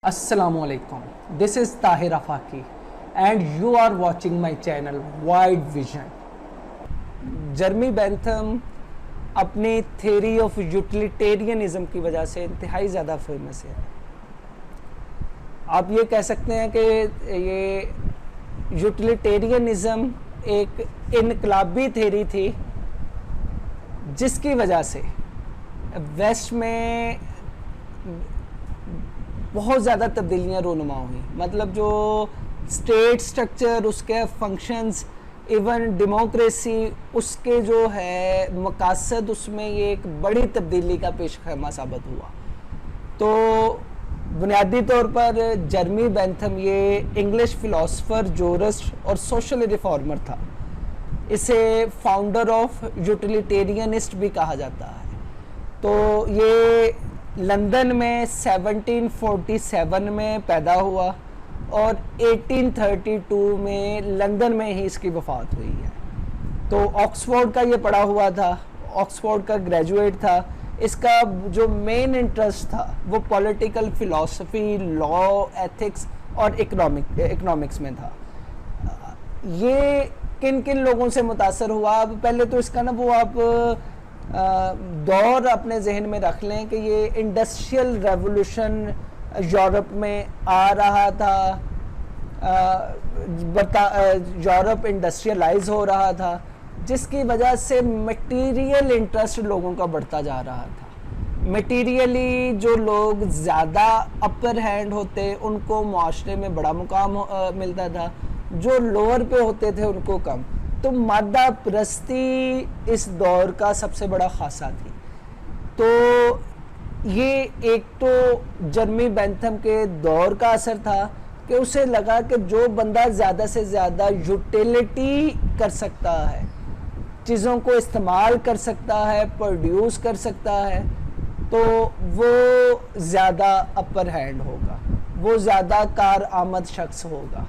Assalamualaikum. This is Tahir Afaki and you are watching my channel Wide Vision. जर्मी Bentham अपनी theory of utilitarianism की वजह से इंतहाई ज़्यादा फेमस है। आप ये कह सकते हैं कि ये यूटिलिटेरियनिज्म एक इनकलाबी थ्योरी थी जिसकी वजह से वेस्ट में बहुत ज़्यादा तब्दीलियाँ रूनुमा हुई। मतलब जो स्टेट स्ट्रक्चर, उसके फंक्शंस, इवन डेमोक्रेसी, उसके जो है मकासद, उसमें ये एक बड़ी तब्दीली का पेशखैमा साबित हुआ। तो बुनियादी तौर पर जर्मी बेंथम ये इंग्लिश फ़िलासफ़र, जूरिस्ट और सोशल रिफॉर्मर था। इसे फाउंडर ऑफ यूटिलिटेरियनिस्ट भी कहा जाता है। तो ये लंदन में 1747 में पैदा हुआ और 1832 में लंदन में ही इसकी वफ़ात हुई है। तो ऑक्सफोर्ड का ये पढ़ा हुआ था, ऑक्सफोर्ड का ग्रेजुएट था। इसका जो मेन इंटरेस्ट था वो पॉलिटिकल फ़िलासफ़ी, लॉ, एथिक्स और इकोनॉमिक्स में था। ये किन किन लोगों से मुतासर हुआ? अब पहले तो इसका ना वो आप दौर अपने जहन में रख लें कि ये इंडस्ट्रियल रेवोल्यूशन यूरोप में आ रहा था। यूरोप इंडस्ट्रियलाइज हो रहा था, जिसकी वजह से मटेरियल इंटरेस्ट लोगों का बढ़ता जा रहा था। मटेरियली जो लोग ज़्यादा अपर हैंड होते उनको माशरे में बड़ा मुकाम मिलता था, जो लोअर पे होते थे उनको कम। तो मादा परस्ती इस दौर का सबसे बड़ा खासा थी। तो ये एक तो जर्मी बेंथम के दौर का असर था कि उसे लगा कि जो बंदा ज़्यादा से ज़्यादा यूटिलिटी कर सकता है, चीज़ों को इस्तेमाल कर सकता है, प्रोड्यूस कर सकता है, तो वो ज़्यादा अपर हैंड होगा, वो ज़्यादा कारआमद शख्स होगा।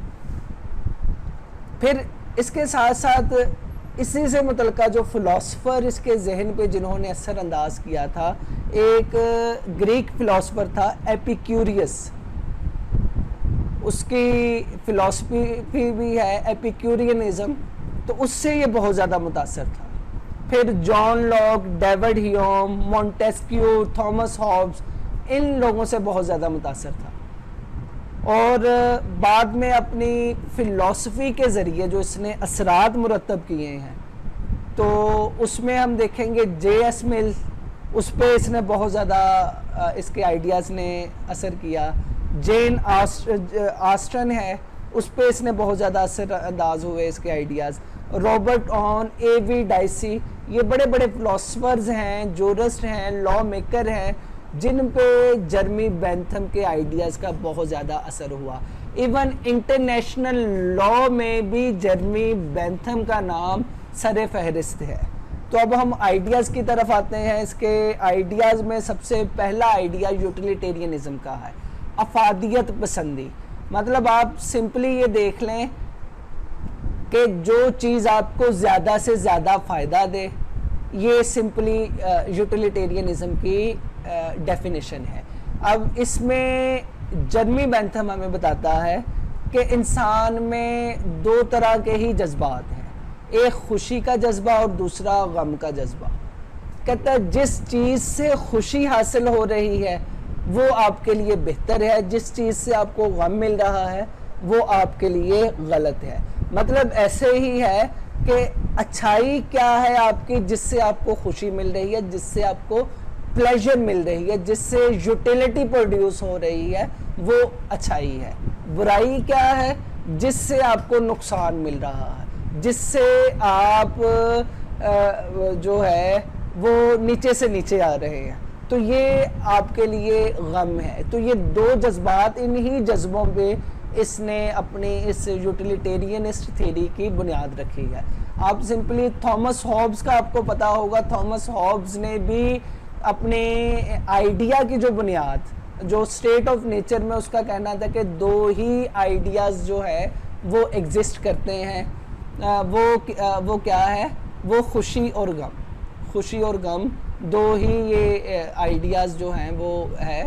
फिर इसके साथ साथ इसी से मुतल्लिका जो फ़िलासफ़र इसके जहन पे जिन्होंने असर अंदाज किया था, एक ग्रीक फ़िलासफ़र था एपिक्यूरियस। उसकी फ़िलासफ़ी भी है एपिक्यूरियनिज़म, तो उससे ये बहुत ज़्यादा मुतासर था। फिर John Locke, David Hume, Montesquieu, Thomas Hobbes, इन लोगों से बहुत ज़्यादा मुतासर था। और बाद में अपनी फ़िलासफ़ी के ज़रिए जो इसने असरात मुरतब किए हैं, तो उसमें हम देखेंगे जे.एस. मिल, उस पर इसने बहुत ज़्यादा इसके आइडियाज़ ने असर किया। जेन आस्टन है, उस पर इसने बहुत ज़्यादा असर अंदाज हुए इसके ideas. Robert on, A.V.. Dicey, ये बड़े बड़े फ़िलासफ़र्स हैं, जूरिस्ट हैं, लॉ मेकर हैं, जिन पे जर्मी बेंथम के आइडियाज़ का बहुत ज़्यादा असर हुआ। इवन इंटरनेशनल लॉ में भी जर्मी बेंथम का नाम सर फहरिस्त है। तो अब हम आइडियाज़ की तरफ आते हैं। इसके आइडियाज़ में सबसे पहला आइडिया यूटिलिटेरियनिज़म का है, अफादियत पसंदी। मतलब आप सिंपली ये देख लें कि जो चीज़ आपको ज़्यादा से ज़्यादा फ़ायदा दे, ये सिंपली यूटिलिटेरियनिज़म की डेफिनेशन है। अब इसमें जर्मी बेंथम हमें बताता है कि इंसान में दो तरह के ही जज्बात हैं, एक खुशी का जज्बा और दूसरा गम का जज्बा। कहता है जिस चीज़ से खुशी हासिल हो रही है वो आपके लिए बेहतर है, जिस चीज़ से आपको गम मिल रहा है वो आपके लिए गलत है। मतलब ऐसे ही है कि अच्छाई क्या है आपकी, जिससे आपको खुशी मिल रही है, जिससे आपको प्लेजर मिल रही है, जिससे यूटिलिटी प्रोड्यूस हो रही है, वो अच्छाई है। बुराई क्या है? जिससे आपको नुकसान मिल रहा है, जिससे आप जो है वो नीचे से नीचे आ रहे हैं, तो ये आपके लिए गम है। तो ये दो जज्बात, इन्हीं जज्बों पे इसने अपनी इस यूटिलिटेरियनिस्ट थ्योरी की बुनियाद रखी है। आप सिंपली थॉमस हॉब्स का आपको पता होगा, थॉमस हॉब्स ने भी अपने आइडिया की जो बुनियाद, जो स्टेट ऑफ नेचर में उसका कहना था कि दो ही आइडियाज़ जो है वो एग्जिस्ट करते हैं। वो क्या है? वो खुशी और गम। खुशी और गम दो ही ये आइडियाज़ जो हैं वो है।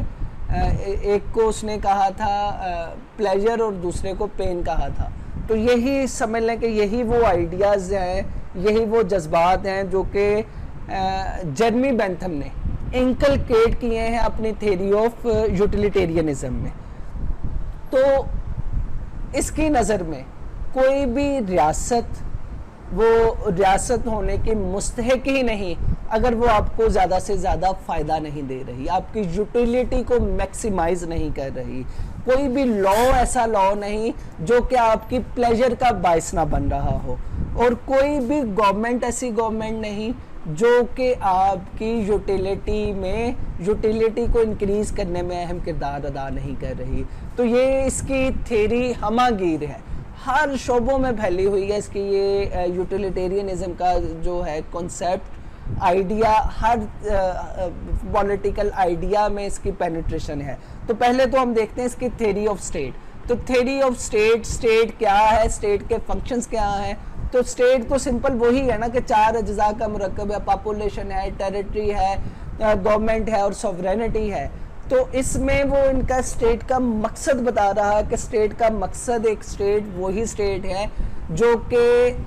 एक को उसने कहा था प्लेजर और दूसरे को पेन कहा था। तो यही समझ लें कि यही वो आइडियाज़ हैं, यही वो जज्बात हैं जो कि जेरमी बेंथम ने इंकलकेट किए हैं अपनी थ्योरी ऑफ यूटिलिटेरियनिज्म में। तो इसकी नज़र में कोई भी रियासत वो रियासत होने की मुस्तहिक ही नहीं अगर वो आपको ज़्यादा से ज़्यादा फ़ायदा नहीं दे रही, आपकी यूटिलिटी को मैक्सिमाइज नहीं कर रही। कोई भी लॉ ऐसा लॉ नहीं जो कि आपकी प्लेजर का बायस ना बन रहा हो, और कोई भी गवर्नमेंट ऐसी गवर्नमेंट नहीं जो कि आपकी यूटिलिटी को इंक्रीज करने में अहम किरदार अदा नहीं कर रही। तो ये इसकी थ्योरी हमागीर है, हर शोबों में फैली हुई है इसकी। ये यूटिलिटेरियनिज्म का जो है कॉन्सेप्ट आइडिया हर पॉलिटिकल आइडिया में इसकी पेनिट्रेशन है। तो पहले तो हम देखते हैं इसकी थ्योरी ऑफ स्टेट। तो थ्योरी ऑफ स्टेट क्या है, स्टेट के फंक्शंस क्या हैं। तो स्टेट तो सिंपल वही है ना कि 4 अज्जा का मुरक्कब है, पॉपुलेशन है, टेरिटरी है, गवर्नमेंट है और सॉवरेनिटी है। तो इसमें वो इनका स्टेट का मकसद बता रहा है कि स्टेट का मकसद, एक स्टेट वही स्टेट है जो कि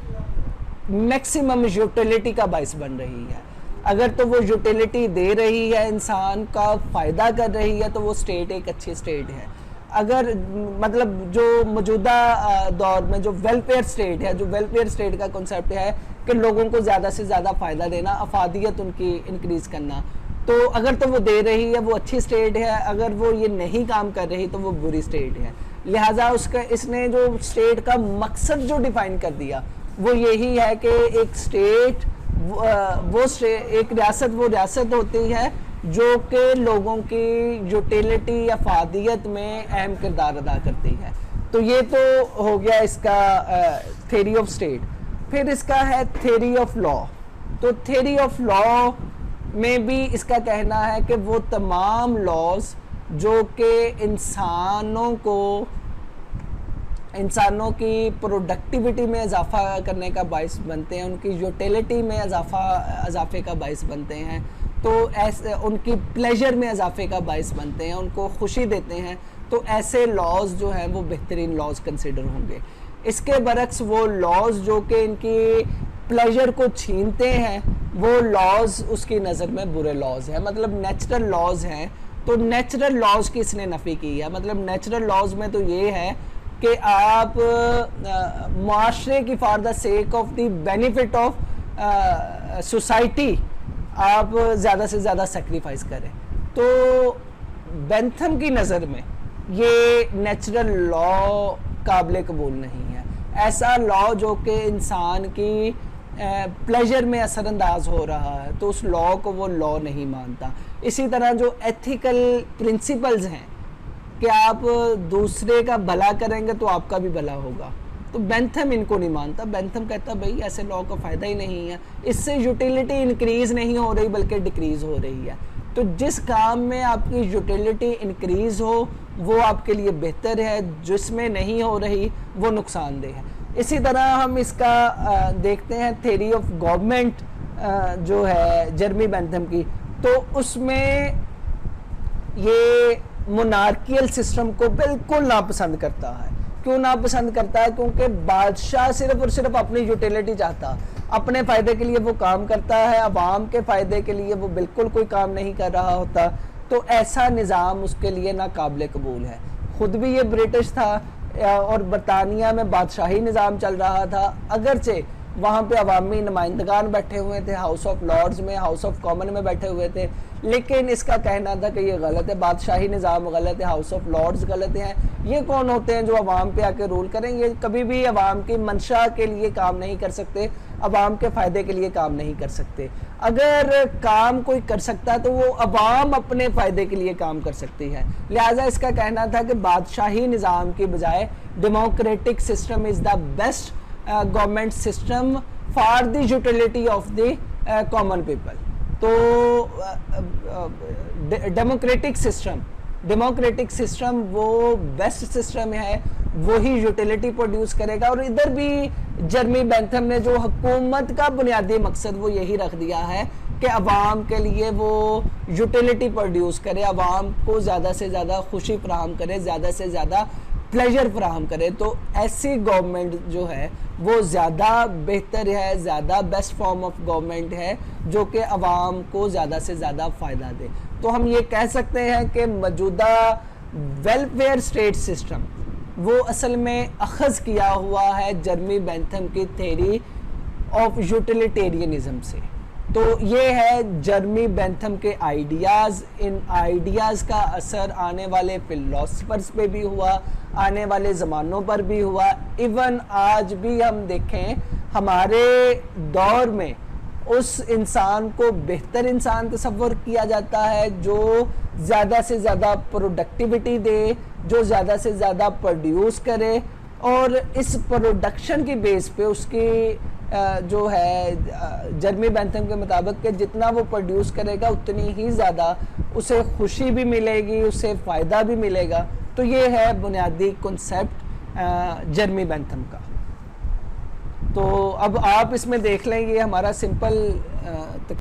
मैक्सिमम यूटिलिटी का बायस बन रही है। अगर तो वो यूटिलिटी दे रही है, इंसान का फ़ायदा कर रही है, तो वो स्टेट एक अच्छी स्टेट है। अगर मतलब जो मौजूदा दौर में जो वेलफेयर स्टेट है, जो वेलफेयर स्टेट का कॉन्सेप्ट है कि लोगों को ज़्यादा से ज़्यादा फ़ायदा देना, अफादियत उनकी इंक्रीज़ करना, तो अगर तो वो दे रही है वो अच्छी स्टेट है, अगर वो ये नहीं काम कर रही तो वो बुरी स्टेट है। लिहाजा उसका इसने जो स्टेट का मकसद जो डिफाइन कर दिया वो यही है कि एक स्टेट एक रियासत वो रियासत होती है जो कि लोगों की यूटिलिटी या फादियत में अहम किरदार अदा करती है। तो ये तो हो गया इसका थ्योरी ऑफ स्टेट। फिर इसका है थ्योरी ऑफ लॉ। तो थ्योरी ऑफ लॉ में भी इसका कहना है कि वो तमाम लॉज जो कि इंसानों की प्रोडक्टिविटी में इजाफा करने का बायस बनते हैं, उनकी यूटिलिटी में इजाफे का बायस बनते हैं, तो ऐसे उनकी प्लेजर में इजाफे का बायस बनते हैं, उनको खुशी देते हैं, तो ऐसे लॉज जो हैं वो बेहतरीन लॉज कंसिडर होंगे। इसके बरक्स वो लॉज जो कि इनकी प्लेजर को छीनते हैं वो लॉज उसकी नज़र में बुरे लॉज हैं, मतलब नेचुरल लॉज हैं। तो नेचुरल लॉज की इसने नफ़ी की है। मतलब नेचुरल लॉज में तो ये है कि आप माशरे की for the sake of the benefit of society आप ज़्यादा से ज़्यादा सेक्रीफाइस करें। तो बेंथम की नज़र में ये नेचुरल लॉ काबिल कबूल नहीं है। ऐसा लॉ जो कि इंसान की प्लेजर में असरअंदाज हो रहा है तो उस लॉ को वो लॉ नहीं मानता। इसी तरह जो एथिकल प्रिंसिपल्स हैं कि आप दूसरे का भला करेंगे तो आपका भी भला होगा, तो बेंथम इनको नहीं मानता। बेंथम कहता भाई ऐसे लॉ का फ़ायदा ही नहीं है, इससे यूटिलिटी इंक्रीज़ नहीं हो रही बल्कि डिक्रीज़ हो रही है। तो जिस काम में आपकी यूटिलिटी इंक्रीज़ हो वो आपके लिए बेहतर है, जिसमें नहीं हो रही वो नुकसानदेह है। इसी तरह हम इसका देखते हैं थ्योरी ऑफ गवर्नमेंट जो है जेरमी बेंथम की, तो उसमें ये मोनार्कियल सिस्टम को बिल्कुल नापसंद करता है। क्यों नापसंद करता है? क्योंकि बादशाह सिर्फ और सिर्फ अपनी यूटिलिटी चाहता, अपने फ़ायदे के लिए वो काम करता है, अवाम के फ़ायदे के लिए वो बिल्कुल कोई काम नहीं कर रहा होता। तो ऐसा निज़ाम उसके लिए नाकाबिल कबूल है। ख़ुद भी ये ब्रिटिश था और बरतानिया में बादशाही निज़ाम चल रहा था, अगरचे वहाँ पे अवामी नुमाइंदगान बैठे हुए थे, हाउस ऑफ लॉर्ड्स में, हाउस ऑफ कॉमन में बैठे हुए थे, लेकिन इसका कहना था कि ये गलत है, बादशाही निज़ाम गलत है, हाउस ऑफ लॉर्ड्स गलत हैं। ये कौन होते हैं जो अवाम पे आके रूल करें? ये कभी भी अवाम की मंशा के लिए काम नहीं कर सकते, अवाम के फ़ायदे के लिए काम नहीं कर सकते। अगर काम कोई कर सकता है तो वो अवाम अपने फ़ायदे के लिए काम कर सकती है। लिहाजा इसका कहना था कि बादशाही निज़ाम की बजाय democratic system is the best government system for the utility of the common people. तो डेमोक्रेटिक सिस्टम वो बेस्ट सिस्टम है, वही यूटिलिटी प्रोड्यूस करेगा। और इधर भी जेरमी बेंथम ने जो हुकूमत का बुनियादी मकसद वो यही रख दिया है कि अवाम के लिए वो यूटिलिटी प्रोड्यूस करे, अवाम को ज़्यादा से ज़्यादा खुशी फराहम करे, ज़्यादा से ज़्यादा प्लेजर फराहम करे। तो ऐसी गवर्नमेंट जो है वो ज़्यादा बेहतर है, ज़्यादा बेस्ट फॉर्म ऑफ गवर्नमेंट है जो कि अवाम को ज़्यादा से ज़्यादा फ़ायदा दे। तो हम ये कह सकते हैं कि मौजूदा वेलफेयर स्टेट सिस्टम वो असल में अखज़ किया हुआ है जर्मी बेंथम की थ्योरी ऑफ यूटिलिटेरियनिज्म से। तो ये है जर्मी बेंथम के आइडियाज़। इन आइडियाज़ का असर आने वाले फिलोसफर्स पे भी हुआ, आने वाले ज़मानों पर भी हुआ। इवन आज भी हम देखें हमारे दौर में उस इंसान को बेहतर इंसान तस्वर किया जाता है जो ज़्यादा से ज़्यादा प्रोडक्टिविटी दे, जो ज़्यादा से ज़्यादा प्रोड्यूस करे, और इस प्रोडक्शन की बेस पे उसकी जो है जर्मी बेंथम के मुताबिक कि जितना वो प्रोड्यूस करेगा उतनी ही ज़्यादा उसे खुशी भी मिलेगी, उसे फ़ायदा भी मिलेगा। तो ये है बुनियादी कॉन्सेप्ट जर्मी बेंथम का। तो अब आप इसमें देख लें, ये हमारा सिंपल